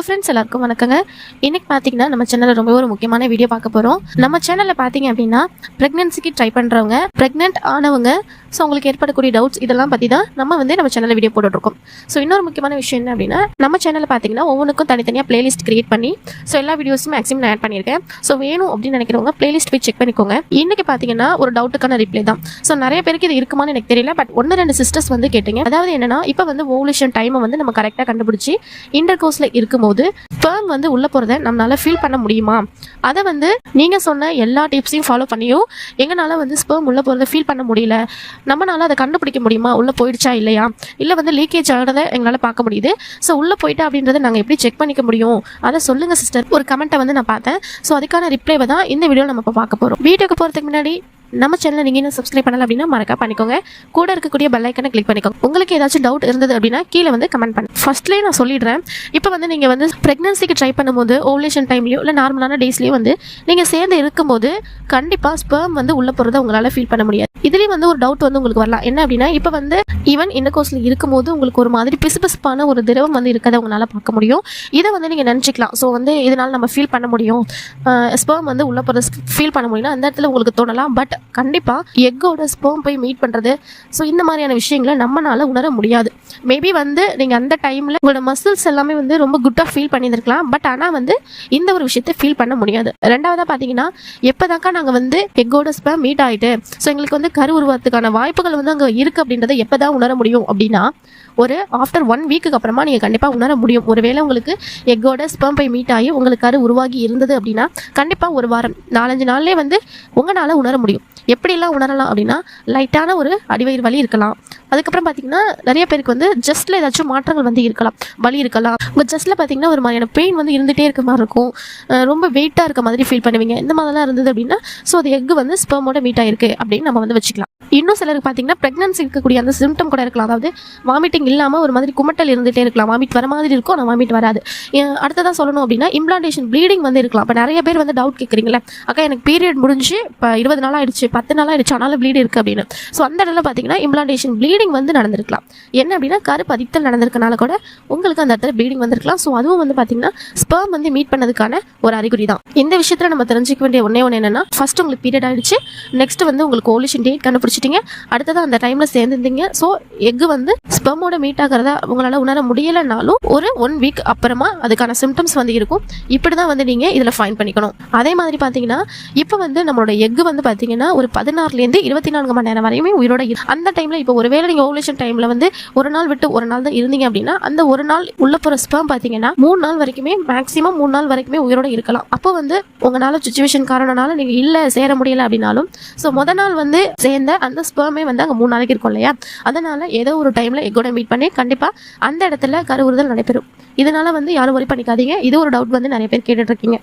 Friends எல்லாருக்கும் வணக்கங்க. இன்னைக்கு பார்த்தீங்கன்னா நம்ம சேனலில் ரொம்ப ஒரு முக்கியமான வீடியோ பார்க்க போகிறோம். நம்ம சேனலில் பார்த்தீங்க அப்படின்னா ப்ரெக்னன்சிக்கு ட்ரை பண்ணுறவங்க, ப்ரெக்னென்ட் ஆனவங்க, ஸோ உங்களுக்கு ஏற்படக்கூடிய டவுட்ஸ் இதெல்லாம் பற்றி தான் நம்ம சேனலில் வீடியோ போட்டுட்ருக்கோம். ஸோ இன்னொரு முக்கியமான விஷயம் என்ன அப்படின்னா, நம்ம சேனலில் பார்த்தீங்கன்னா ஒவ்வொன்றுக்கும் தனித்தனியாக பிளேலிஸ்ட் கிரியேட் பண்ணி ஸோ எல்லா வீடியோஸும் மேக்ஸிமம் நான் ஆட் பண்ணியிருக்கேன். ஸோ வேணும் அப்படின்னு நினைக்கிறவங்க பிளேலிஸ்ட் போய் செக் பண்ணிக்கோங்க. இன்னைக்கு பார்த்தீங்கன்னா ஒரு டவுட்டுக்கான ரிப்ளை தான். ஸோ நிறைய பேருக்கு இது இருக்குமான்னு எனக்கு தெரியல, பட் 1-2 சிஸ்டர்ஸ் வந்து கேட்டீங்க. அதாவது என்னன்னா, இப்போ வந்து ஓவலேஷன் டைமை வந்து நம்ம கரெக்டாக கண்டுபிடிச்சி இன்டர் கோர்ஸில் இருக்கும்போது ஸ்பெர்ம் வந்து உள்ள போகிறத நம்மளால ஃபீல் பண்ண முடியுமா? அதை வந்து நீங்கள் சொன்ன எல்லா டிப்ஸையும் ஃபாலோ பண்ணியும் எங்களால் வந்து ஸ்பெர்ம் உள்ள போகிறத ஃபீல் பண்ண முடியல. நம்மளால அதை கண்டுபிடிக்க முடியுமா, உள்ளே போயிடுச்சா இல்லையா, இல்லை வந்து லீக்கேஜ் ஆகிறத எங்களால் பார்க்க முடியுது. ஸோ உள்ளே போயிட்டா அப்படின்றத நாங்கள் எப்படி செக் பண்ணிக்க முடியும், அதை சொல்லுங்கள் சிஸ்டர். ஒரு கமெண்ட்டை வந்து நான் பார்த்தேன். ஸோ அதுக்கான ரிப்ளைவை தான் இந்த வீடியோ நம்ம இப்போ பார்க்க போகிறோம். வீடியோக்கு போகிறதுக்கு முன்னாடி நம்ம சேனலை நீங்கள் இன்னும் சப்ஸ்கிரைப் பண்ணல அப்படின்னா மறக்காம பண்ணிக்கோங்க. கூட இருக்கக்கூடிய பெல் ஐக்கனை கிளிக் பண்ணிக்கோங்க. உங்களுக்கு ஏதாச்சும் டவுட் இருந்தது அப்படின்னா கீழே வந்து கமெண்ட் பண்ணுங்க. ஃபர்ஸ்ட்லேயே நான் சொல்லிடுறேன், இப்போ வந்து நீங்கள் வந்து ப்ரெக்னன்சிக்கு ட்ரை பண்ணும்போது ஓவலேஷன் டைம்லையோ இல்லை நார்மலான டேஸ்லையோ வந்து நீங்கள் சேர்ந்து இருக்கும்போது கண்டிப்பாக ஸ்பெர்ம் வந்து உள்ள போகிறத உங்களால் ஃபீல் பண்ண முடியாது. இதுலேயும் வந்து ஒரு டவுட் வந்து உங்களுக்கு வரலாம். என்ன அப்படின்னா, இப்போ வந்து ஈவன் இன்டர் கோர்ஸில் இருக்கும்போது உங்களுக்கு ஒரு மாதிரி பிசுபிசுப்பான ஒரு திரவம் வந்து இருக்கிறத உங்களால் பார்க்க முடியும். இதை வந்து நீங்கள் நினச்சிக்கலாம். ஸோ வந்து இதனால் நம்ம ஃபீல் பண்ண முடியும், ஸ்பெர்ம் வந்து உள்ள போகிறத ஃபீல் பண்ண முடியும்னா அந்த இடத்துல உங்களுக்கு தோணலாம். பட் கண்டிப்பாக எக்கோட ஸ்பெர்ம் போய் மீட் பண்ணுறது, ஸோ இந்த மாதிரியான விஷயங்களை நம்மளால உணர முடியாது. மேபி வந்து நீங்கள் அந்த டைமில் உங்களோட மசில்ஸ் எல்லாமே வந்து ரொம்ப குட்டாக ஃபீல் பண்ணியிருக்கலாம். பட் ஆனால் வந்து இந்த ஒரு விஷயத்தை ஃபீல் பண்ண முடியாது. ரெண்டாவதாக பார்த்தீங்கன்னா, எப்போதாக்கா நாங்கள் வந்து எக்கோட ஸ்பெர்ம் மீட் ஆகிட்டு ஸோ எங்களுக்கு வந்து கரு உருவாகிறதுக்கான வாய்ப்புகள் வந்து அங்கே இருக்குது அப்படின்றத எப்போ தான் உணர முடியும் அப்படின்னா, ஒரு ஆஃப்டர் 1 வீக்குக்கு அப்புறமா நீங்கள் கண்டிப்பாக உணர முடியும். ஒருவேளை உங்களுக்கு எக்கோட ஸ்பெர்ம் போய் மீட் ஆகி உங்களுக்கு கரு உருவாகி இருந்தது அப்படின்னா கண்டிப்பாக ஒரு வாரம் 4-5 நாள்லேயே வந்து உங்களால் உணர முடியும். எப்படிலாம் உணரலாம் அப்படின்னா, லைட்டான ஒரு அடிவயிறு வலி இருக்கலாம். அதுக்கப்புறம் பார்த்தீங்கன்னா நிறைய பேருக்கு வந்து ஜஸ்ட்டில் ஏதாச்சும் மாற்றங்கள் வந்து இருக்கலாம், வலி இருக்கலாம். உங்கள் ஜஸ்ட்டில் பார்த்தீங்கன்னா ஒரு மாதிரியான பெயின் வந்து இருந்துகிட்டே இருக்க மாதிரி இருக்கும், ரொம்ப வெயிட்டாக இருக்க மாதிரி ஃபீல் பண்ணுவீங்க. இந்த மாதிரிலாம் இருந்தது அப்படின்னா ஸோ அது எக்கு வந்து ஸ்பெர்மோட மீட் ஆகிருக்கு அப்படின்னு நம்ம வந்து வச்சுக்கலாம். இன்னும் சிலருக்கு பார்த்தீங்கன்னா ப்ரெக்னன்சி இருக்கக்கூடிய அந்த சிம்டம் கூட இருக்கலாம். அதாவது வாமிட்டிங் இல்லாமல் ஒரு மாதிரி குமட்டல் இருந்துகிட்டே இருக்கலாம். வாமிட் வர மாதிரி இருக்கும், ஆனால் வாமிட் வராது. அடுத்ததான் சொல்லணும் அப்படின்னா, இம்ப்ளான்டேஷன் ப்ளீடிங் வந்து இருக்கலாம். இப்போ நிறைய பேர் வந்து டவுட் கேட்குறீங்களே, அக்கா எனக்கு பீரியட் முடிஞ்சு இப்போ 20 நாள் ஆயிடுச்சு, 10 நாள் ஆயிடுச்சு, ஆனாலும் ப்ளீட் இருக்குது அப்படின்னு. ஸோ அந்த இடத்துல பார்த்தீங்கன்னா இம்ப்ளான்டேஷன் ப்ளீடிங் வந்து நடந்திருக்கலாம். என்ன அப்படின்னா, கரு பதித்தல் நடந்திருக்கனால கூட உங்களுக்கு அந்த இடத்துல ப்ளீடிங் வந்திருக்கலாம். ஸோ அதுவும் வந்து பார்த்தீங்கன்னா ஸ்பெர்ம் வந்து மீட் பண்ணதுக்கான ஒரு அறிகுறி தான். இந்த விஷயத்தில் நம்ம தெரிஞ்சிக்க வேண்டிய ஒன்று என்னன்னா, ஃபர்ஸ்ட் உங்களுக்கு பீரியட் ஆயிடுச்சு, நெக்ஸ்ட் வந்து உங்களுக்கு ஓவலேஷன் டேட் கண்டுபிடிச்சிட்டீங்க, அடுத்ததான் அந்த டைமில் சேர்ந்துருந்தீங்க. ஸோ எக்கு வந்து ஸ்பெர்மோட மீட் ஆகிறதா உங்களால் உணர முடியலைனாலும் ஒரு 1 வீக் அப்புறமா அதுக்கான சிம்டம்ஸ் வந்து இருக்கும். இப்படி தான் வந்து நீங்கள் இதில் ஃபைன் பண்ணிக்கணும். அதே மாதிரி பார்த்தீங்கன்னா, இப்போ வந்து நம்மளோட எக்கு வந்து பார்த்தீங்கன்னா ஒரு 16லேருந்து 24 மணி நேரம் வரையுமே உயிரோட அந்த டைமில் இப்போ ஒருவேளை நீங்கள் ஓவலேஷன் டைமில் வந்து ஒரு நாள் விட்டு ஒரு நாள் தான் இருந்தீங்க அப்படின்னா, அந்த ஒரு நாள் உள்ள போகிற ஸ்பெர்ம் பார்த்தீங்கன்னா 3 நாள் வரைக்குமே, மேக்ஸிமம் 3 நாள் வரைக்குமே உயிரோட இருக்கலாம். அப்போ வந்து உங்களால் சுச்சுவேஷன் காரணனால நீங்கள் இல்லை சேர முடியலை அப்படின்னாலும், ஸோ முதல் நாள் வந்து சேர்ந்த அந்த ஸ்பெர்மே வந்து அங்கே 3 நாளைக்கு இருக்கும் இல்லையா, அதனால ஏதோ ஒரு டைமில் எக்கோட மீட் பண்ணி கண்டிப்பாக அந்த இடத்துல கருவுறுதல் நடைபெறும். இதனால வந்து யாரும் வரி பண்ணிக்காதீங்க. இது ஒரு டவுட் வந்து நிறைய பேர் கேட்டுட்டு இருக்கீங்க.